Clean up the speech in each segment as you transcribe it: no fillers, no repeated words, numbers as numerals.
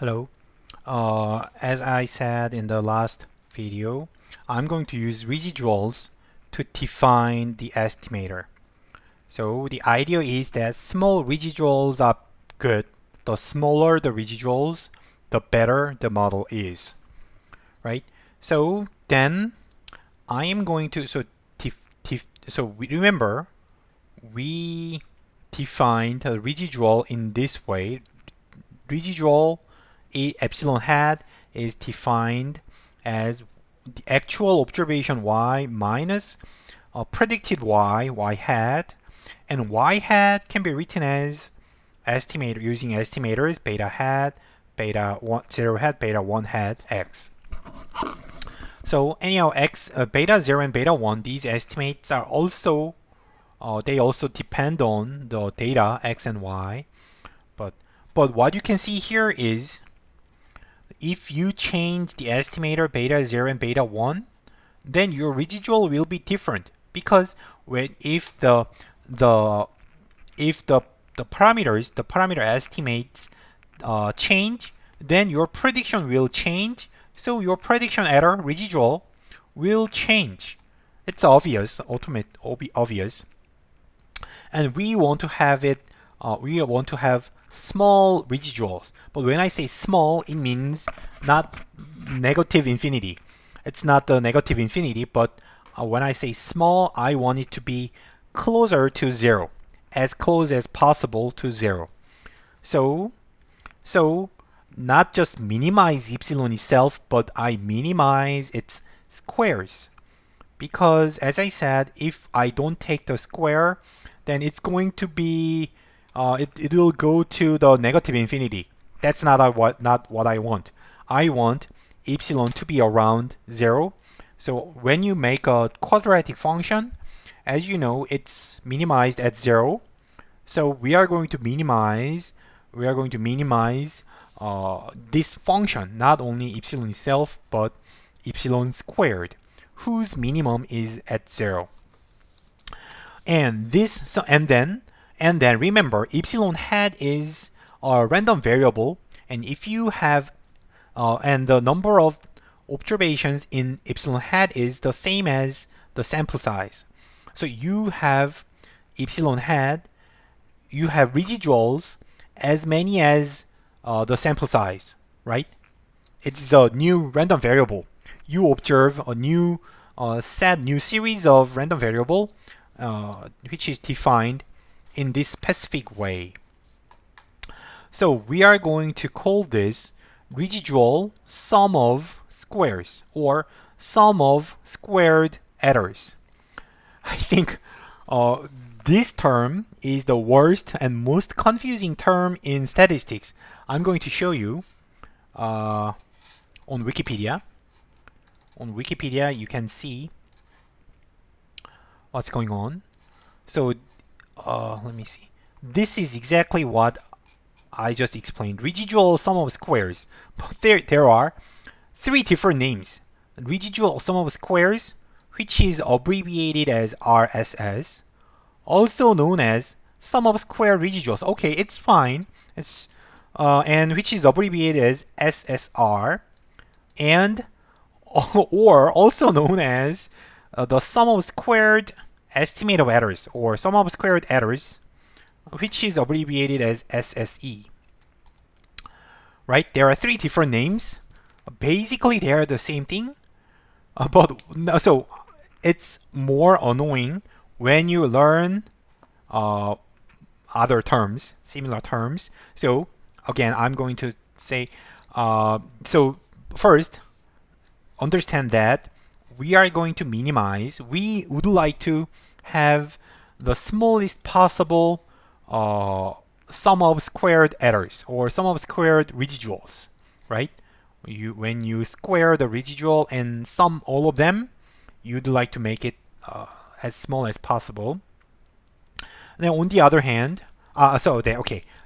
Hello. As I said in the last video, I'm going to use residuals to define the estimator. So the idea is that small residuals are good. The smaller the residuals, the better the model is, right? So then I am going to remember we defined a residual in this way. Residual epsilon hat is defined as the actual observation y minus predicted y hat, and y hat can be written as estimator using estimators beta hat, beta 0 hat, beta 1 hat, x. So anyhow, beta 0 and beta 1, these estimates are also they also depend on the data x and y. But what you can see here is if you change the estimator beta 0 and beta 1, then your residual will be different because if the parameter estimates change, then your prediction will change. So your prediction error residual will change. It's obvious, obvious, and we want to have it. We want to have small residuals. But when I say small, it means not negative infinity. It's not the negative infinity, but when I say small, I want it to be closer to zero, as close as possible to zero. So not just minimize epsilon itself, but I minimize its squares. Because as I said, if I don't take the square, then it's going to be it will go to the negative infinity. That's not what I want. I want epsilon to be around 0. So when you make a quadratic function, as you know, it's minimized at 0. So we are going to minimize this function, not only epsilon itself, but epsilon squared, whose minimum is at 0. And then remember, epsilon hat is a random variable, and if you have and the number of observations in epsilon hat is the same as the sample size. So you have epsilon hat, you have residuals as many as the sample size, right? It's a new random variable. You observe a new new series of random variable, which is defined in this specific way. So we are going to call this residual sum of squares, or sum of squared errors. I think this term is the worst and most confusing term in statistics. I'm going to show you on Wikipedia. On Wikipedia, you can see what's going on. So let me see. This is exactly what I just explained. Residual sum of squares. But there are three different names. Residual sum of squares, which is abbreviated as RSS, also known as sum of square residuals. Okay, it's fine. It's and which is abbreviated as SSR, and or also known as the sum of squared estimate of errors, or sum of squared errors, which is abbreviated as SSE. Right? There are three different names. Basically, they are the same thing, but so it's more annoying when you learn other terms, similar terms. So again, I'm going to say, so first, understand that we are going to minimize. We would like to have the smallest possible sum of squared errors, or sum of squared residuals, right? When you square the residual and sum all of them, you'd like to make it as small as possible. Then on the other hand,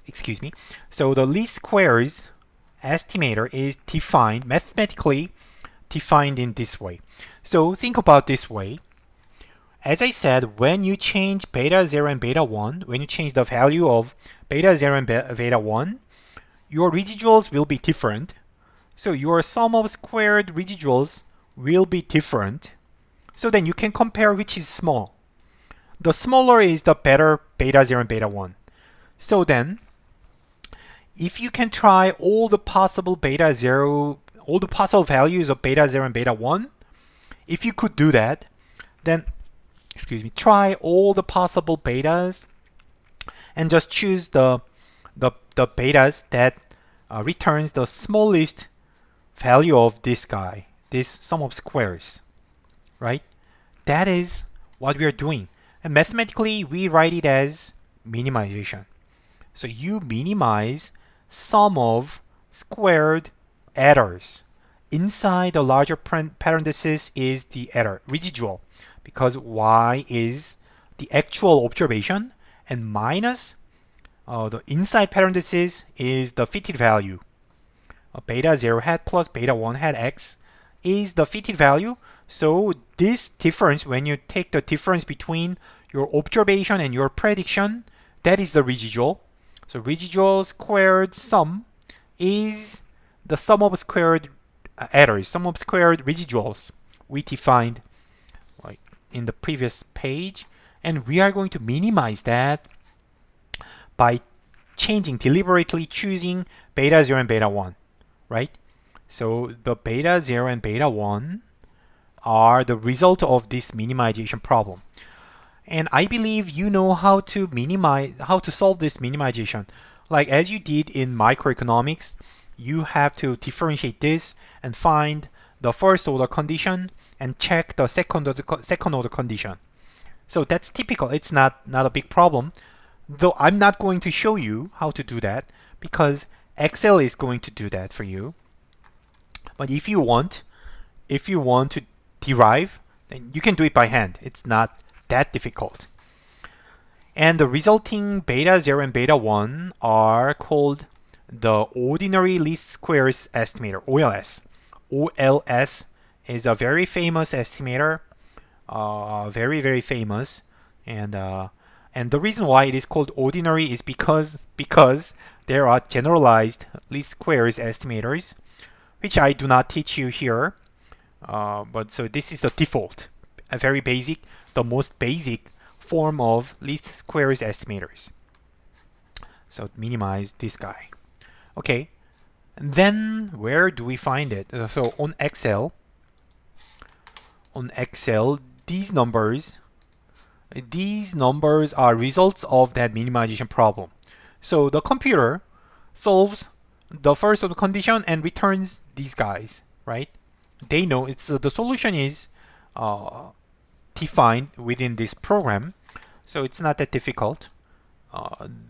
excuse me. So the least squares estimator is defined, mathematically defined in this way. So think about this way. As I said, when you change beta 0 and beta 1, when you change the value of beta 0 and beta 1, your residuals will be different. So your sum of squared residuals will be different. So then you can compare which is small. The smaller is the better beta 0 and beta 1. So then, if you can try all the possible beta 0, all the possible values of beta 0 and beta 1, if you could do that, then, try all the possible betas and just choose the betas that returns the smallest value of this guy, this sum of squares, right? That is what we are doing. And mathematically, we write it as minimization. So you minimize sum of squared errors. Inside the larger parenthesis is the error, residual, because y is the actual observation, and minus the inside parenthesis is the fitted value. Beta 0 hat plus beta 1 hat x is the fitted value. So this difference, when you take the difference between your observation and your prediction, that is the residual. So residual squared sum is the sum of squared errors, sum of squared residuals we defined like in the previous page. And we are going to minimize that by deliberately choosing beta 0 and beta 1, right? So the beta 0 and beta 1 are the result of this minimization problem. And I believe you know how to solve this minimization. Like as you did in microeconomics, you have to differentiate this and find the first order condition and check the second order condition. So that's typical. It's not a big problem. Though I'm not going to show you how to do that because Excel is going to do that for you. But if you want to derive, then you can do it by hand. It's not that difficult. And the resulting beta 0 and beta 1 are called the ordinary least squares estimator, OLS. OLS is a very famous estimator, very, very famous. And the reason why it is called ordinary is because there are generalized least squares estimators, which I do not teach you here. But so this is the default, a very basic, the most basic form of least squares estimators. So minimize this guy. Okay, and then where do we find it? So on Excel, these numbers are results of that minimization problem. So the computer solves the first order condition and returns these guys, right? They know it's the solution is defined within this program, so it's not that difficult.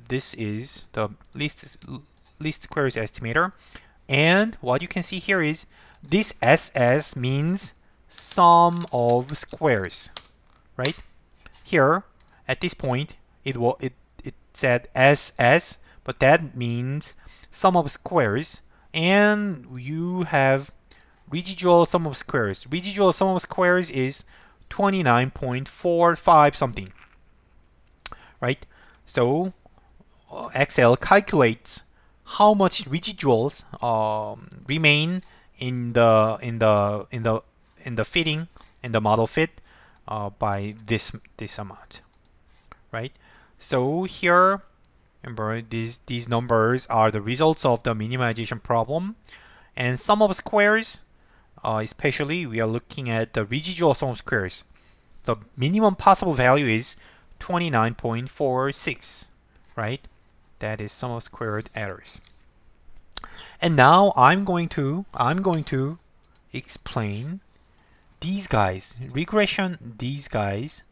This is the least squares estimator, and what you can see here is this SS means sum of squares, right? Here at this point it said SS, but that means sum of squares, and you have residual sum of squares. Residual sum of squares is 29.45 something, right? So Excel calculates how much residuals remain in the fitting, in the model fit by this amount, right? So here, remember these numbers are the results of the minimization problem, and sum of squares. Especially, we are looking at the residual sum of squares. The minimum possible value is 29.46, right? That is sum of squared errors. And now I'm going to explain these guys, regression. These guys,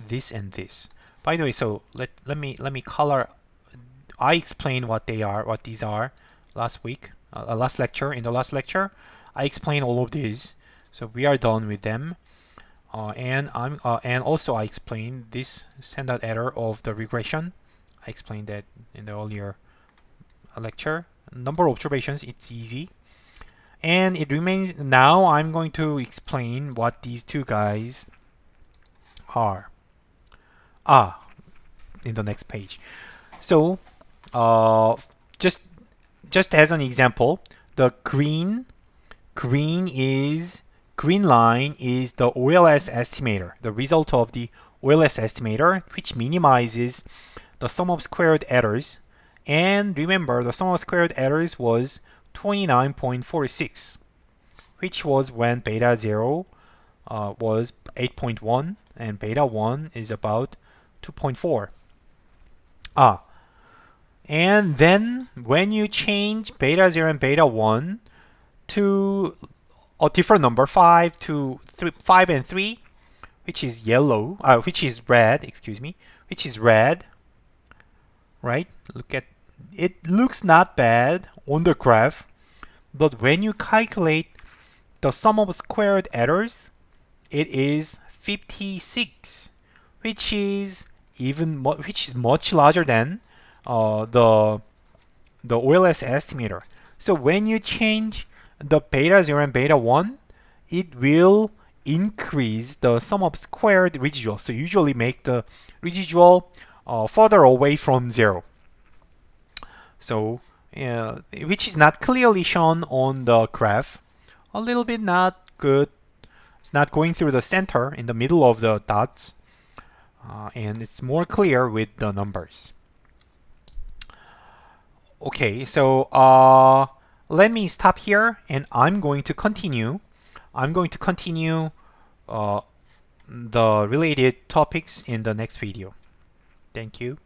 this and this. By the way, so let me color. I explained what these are last week, last lecture. In the last lecture, I explained all of these, so we are done with them. And also I explained this standard error of the regression. I explained that in the earlier lecture. Number of observations, it's easy, and it remains. Now I'm going to explain what these two guys are. in the next page. So just as an example, the green line is the OLS estimator, the result of the OLS estimator, which minimizes the sum of squared errors. And remember, the sum of squared errors was 29.46, which was when beta 0 was 8.1 and beta 1 is about 2.4. And then when you change beta 0 and beta 1 to a different number, 5 and 3, which is red, right? Look at it, looks not bad on the graph, but when you calculate the sum of squared errors, it is 56, which is much larger than the OLS estimator. So when you change the beta 0 and beta 1, it will increase the sum of squared residual. So usually make the residual further away from 0. So which is not clearly shown on the graph. A little bit not good. It's not going through the center in the middle of the dots. And it's more clear with the numbers. Okay, so let me stop here, and I'm going to continue. The related topics in the next video. Thank you.